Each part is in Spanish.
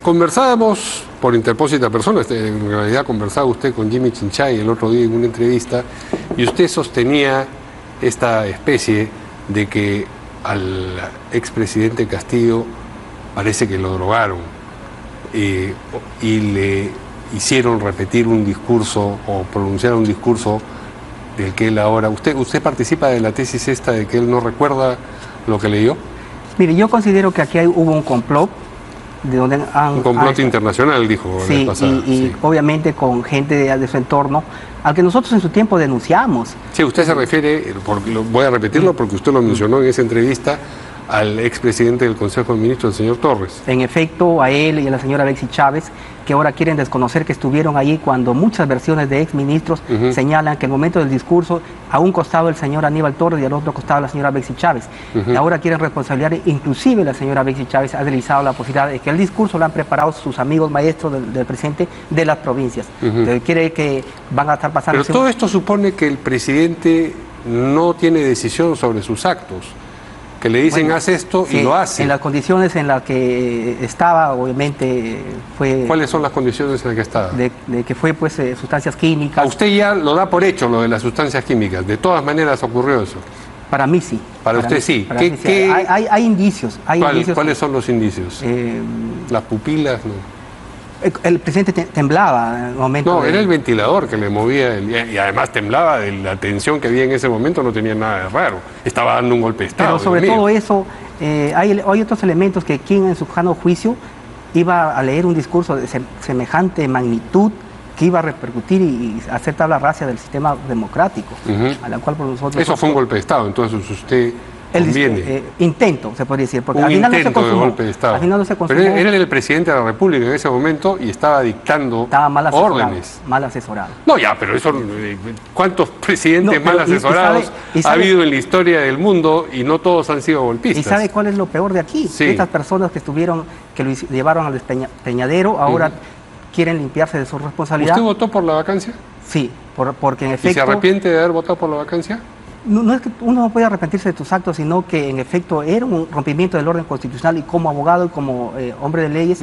Conversábamos por interpósita persona, en realidad conversaba usted con Jimmy Chinchay el otro día en una entrevista y usted sostenía esta especie de que al expresidente Castillo parece que lo drogaron y le hicieron repetir un discurso o pronunciar un discurso del que él ahora... ¿Usted participa de la tesis esta de que él no recuerda lo que leyó? Mire, yo considero que aquí hubo un complot. De donde un complot internacional, dijo la vez pasada. Y obviamente con gente de su entorno, al que nosotros en su tiempo denunciamos. Sí, usted se refiere, voy a repetirlo porque usted lo mencionó en esa entrevista, al expresidente del Consejo de Ministros, el señor Torres. En efecto, a él y a la señora Alexis Chávez, que ahora quieren desconocer que estuvieron allí cuando muchas versiones de exministros señalan que en el momento del discurso, a un costado el señor Aníbal Torres y al otro costado la señora Alexis Chávez. Y ahora quieren responsabilizar, inclusive la señora Alexis Chávez ha deslizado la posibilidad de que el discurso lo han preparado sus amigos maestros del presidente de las provincias. Entonces, quiere que van a estar pasando... Pero todo esto supone que el presidente no tiene decisión sobre sus actos. Que le dicen, bueno, haz esto y lo hace. En las condiciones en las que estaba, obviamente fue... ¿Cuáles son las condiciones en las que estaba? De que fue, pues, sustancias químicas. A usted ya lo da por hecho, lo de las sustancias químicas. De todas maneras ocurrió eso. Para mí sí. Para usted sí. Hay indicios. ¿Cuáles son los indicios? Las pupilas, ¿no? El presidente temblaba en el momento. No, era el ventilador que le movía, y además temblaba de la tensión que había en ese momento, no tenía nada de raro. Estaba dando un golpe de Estado. Pero sobre todo eso, hay otros elementos que quien en su sano juicio iba a leer un discurso de semejante magnitud que iba a repercutir y hacer tabla rasa del sistema democrático, a la cual por nosotros... Eso fue un golpe de Estado, entonces usted... intento, se podría decir, porque al final no se consumó. De golpe de Estado. Al final no se consumó. Pero era el presidente de la República en ese momento y estaba dictando órdenes. Mal asesorado. No, ya, pero eso, ¿cuántos presidentes mal asesorados ha habido en la historia del mundo y no todos han sido golpistas? ¿Y sabe cuál es lo peor de aquí? Sí. Estas personas que lo llevaron al despeñadero, ahora quieren limpiarse de su responsabilidad. ¿Usted votó por la vacancia? Sí, porque en efecto... ¿Y se arrepiente de haber votado por la vacancia? No es que uno no puede arrepentirse de tus actos, sino que en efecto era un rompimiento del orden constitucional y como abogado y como hombre de leyes,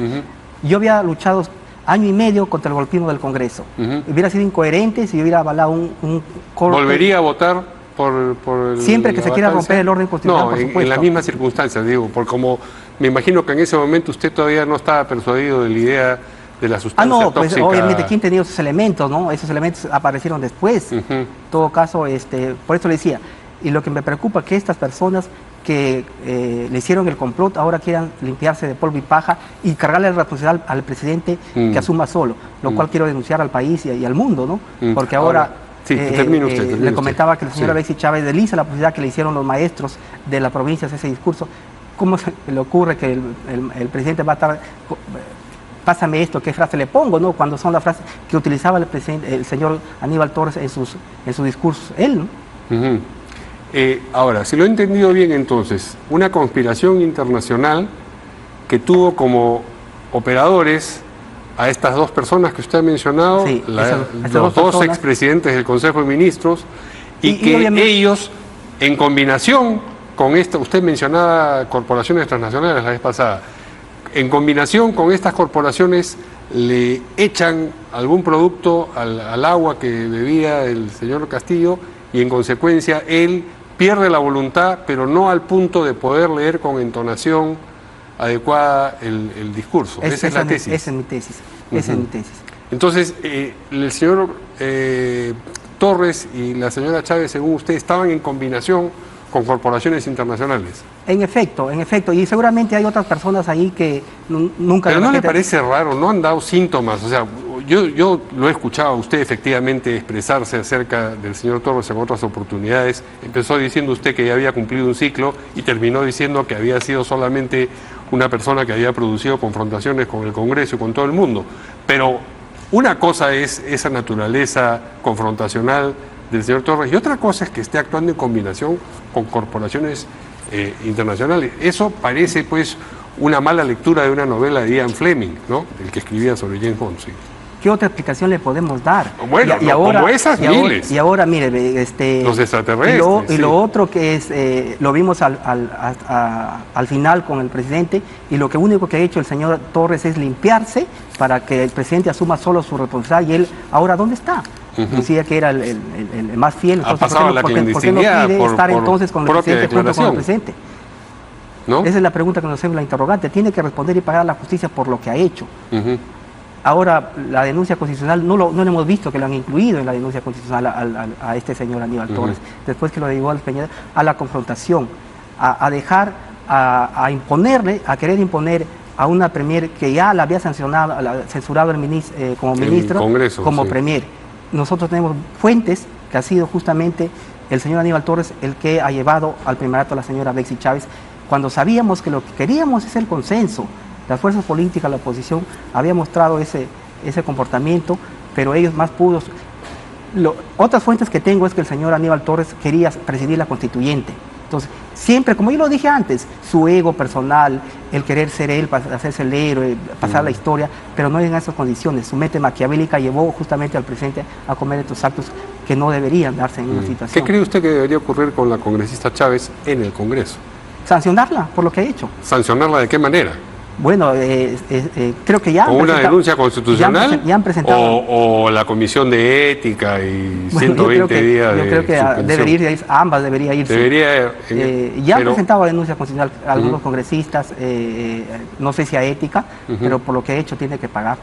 yo había luchado año y medio contra el golpismo del Congreso. Hubiera sido incoherente si yo hubiera avalado un corte. ¿Volvería a votar por siempre que se quiera romper el orden constitucional, no, por supuesto? En las mismas circunstancias, digo, por como me imagino que en ese momento usted todavía no estaba persuadido de la idea de la sustancia tóxica. Pues obviamente, ¿quién tenía esos elementos, no? Esos elementos aparecieron después. En todo caso, por eso le decía, y lo que me preocupa es que estas personas que le hicieron el complot ahora quieran limpiarse de polvo y paja y cargarle la responsabilidad al presidente que asuma solo, lo cual quiero denunciar al país y al mundo, ¿no? Porque ahora termine usted. Le comentaba que la señora Alexis Chávez desliza la posibilidad que le hicieron los maestros de las provincias ese discurso. ¿Cómo se le ocurre que el presidente va a estar... Pásame esto, ¿qué frase le pongo? ¿No? Cuando son las frases que utilizaba el señor Aníbal Torres en sus discursos, él, ¿no? Ahora, si lo he entendido bien entonces, una conspiración internacional que tuvo como operadores a estas dos personas que usted ha mencionado, los dos expresidentes del Consejo de Ministros, y que ellos, en combinación con esta, usted mencionaba corporaciones transnacionales la vez pasada, en combinación con estas corporaciones le echan algún producto al agua que bebía el señor Castillo y en consecuencia él pierde la voluntad, pero no al punto de poder leer con entonación adecuada el discurso. Esa es la tesis. Esa es mi tesis. Esa es mi tesis. Entonces, el señor Torres y la señora Chávez, según usted, estaban en combinación con corporaciones internacionales. En efecto, y seguramente hay otras personas ahí que nunca... Pero ¿no le parece raro? ¿No han dado síntomas? O sea, yo lo he escuchado a usted efectivamente expresarse acerca del señor Torres en otras oportunidades. Empezó diciendo usted que ya había cumplido un ciclo y terminó diciendo que había sido solamente una persona que había producido confrontaciones con el Congreso y con todo el mundo. Pero una cosa es esa naturaleza confrontacional del señor Torres y otra cosa es que esté actuando en combinación con corporaciones internacionales. Eso parece pues una mala lectura de una novela de Ian Fleming, ¿no? El que escribía sobre James Bond. Sí. ¿Qué otra explicación le podemos dar? Bueno, ahora, como esas miles. Y ahora, mire, los extraterrestres. Y lo otro que es, lo vimos al final con el presidente, y lo que único que ha hecho el señor Torres es limpiarse para que el presidente asuma solo su responsabilidad, y él, ¿ahora dónde está? Decía que era el más fiel. Ha pasado la clandestinidad. ¿Por qué no pide estar entonces con el presidente junto con el presidente? ¿No? Esa es la pregunta que nos hacemos, la interrogante. Tiene que responder y pagar a la justicia por lo que ha hecho. Ahora, la denuncia constitucional, no lo hemos visto que lo han incluido en la denuncia constitucional a este señor Aníbal Torres, después que lo llevó a la confrontación, a dejar, a imponerle, a querer imponer a una premier que ya la había censurado como ministro, Congreso, como premier. Nosotros tenemos fuentes que ha sido justamente el señor Aníbal Torres el que ha llevado al primerato a la señora Bexy Chávez, cuando sabíamos que lo que queríamos es el consenso. Las fuerzas políticas, la oposición, había mostrado ese comportamiento, pero ellos más pudos. Otras fuentes que tengo es que el señor Aníbal Torres quería presidir la constituyente. Entonces, siempre, como yo lo dije antes, su ego personal, el querer ser él, hacerse el héroe, pasar la historia, pero no en esas condiciones. Su mente maquiavélica llevó justamente al presidente a comer estos actos que no deberían darse en una situación. ¿Qué cree usted que debería ocurrir con la congresista Chávez en el Congreso? Sancionarla por lo que ha hecho. ¿Sancionarla de qué manera? Bueno, creo que ya han presentado... ¿Una denuncia constitucional? Ya han presentado... ¿O la Comisión de Ética y 120 días de Yo creo que debería ir, ambas debería irse. Ya han presentado denuncia constitucional a algunos congresistas, no sé si a Ética, pero por lo que ha hecho tiene que pagar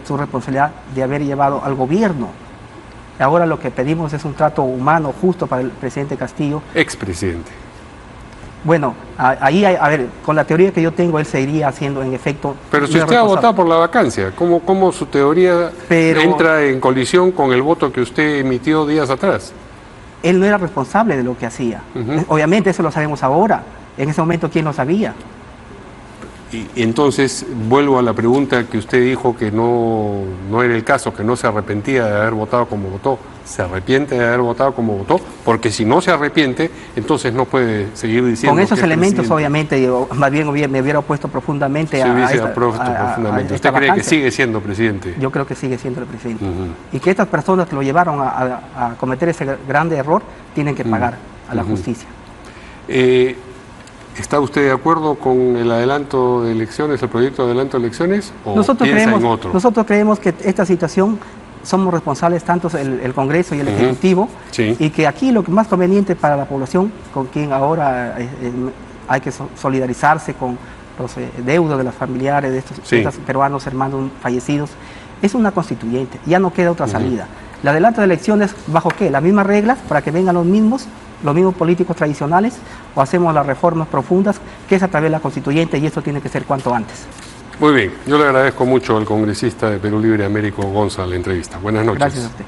su responsabilidad de haber llevado al gobierno. Ahora lo que pedimos es un trato humano, justo para el presidente Castillo. Expresidente. Bueno, ahí, a ver, con la teoría que yo tengo, él seguiría haciendo en efecto... Pero si usted ha votado por la vacancia, ¿cómo su teoría entra en colisión con el voto que usted emitió días atrás? Él no era responsable de lo que hacía. Obviamente eso lo sabemos ahora. En ese momento, ¿quién lo sabía? Y entonces, vuelvo a la pregunta que usted dijo que no era el caso, que no se arrepentía de haber votado como votó. ¿Se arrepiente de haber votado como votó? Porque si no se arrepiente, entonces no puede seguir diciendo... Con esos elementos, obviamente, yo más bien me hubiera opuesto profundamente profundamente. ¿Usted cree que sigue siendo presidente? Yo creo que sigue siendo el presidente. Y que estas personas que lo llevaron a cometer ese grande error tienen que pagar a la justicia. ¿Está usted de acuerdo con el adelanto de elecciones, el proyecto de adelanto de elecciones, o nosotros piensa en otro? Nosotros creemos que esta situación somos responsables tanto el Congreso y el Ejecutivo, y que aquí lo que más conveniente para la población, con quien ahora hay que solidarizarse con los deudos de los familiares de estos peruanos hermanos fallecidos, es una constituyente, ya no queda otra salida. El adelanto de elecciones, ¿bajo qué? ¿Las mismas reglas para que vengan los mismos políticos tradicionales, o hacemos las reformas profundas, que es a través de la constituyente, y esto tiene que ser cuanto antes? Muy bien, yo le agradezco mucho al congresista de Perú Libre, Américo González, la entrevista. Buenas noches. Gracias a usted.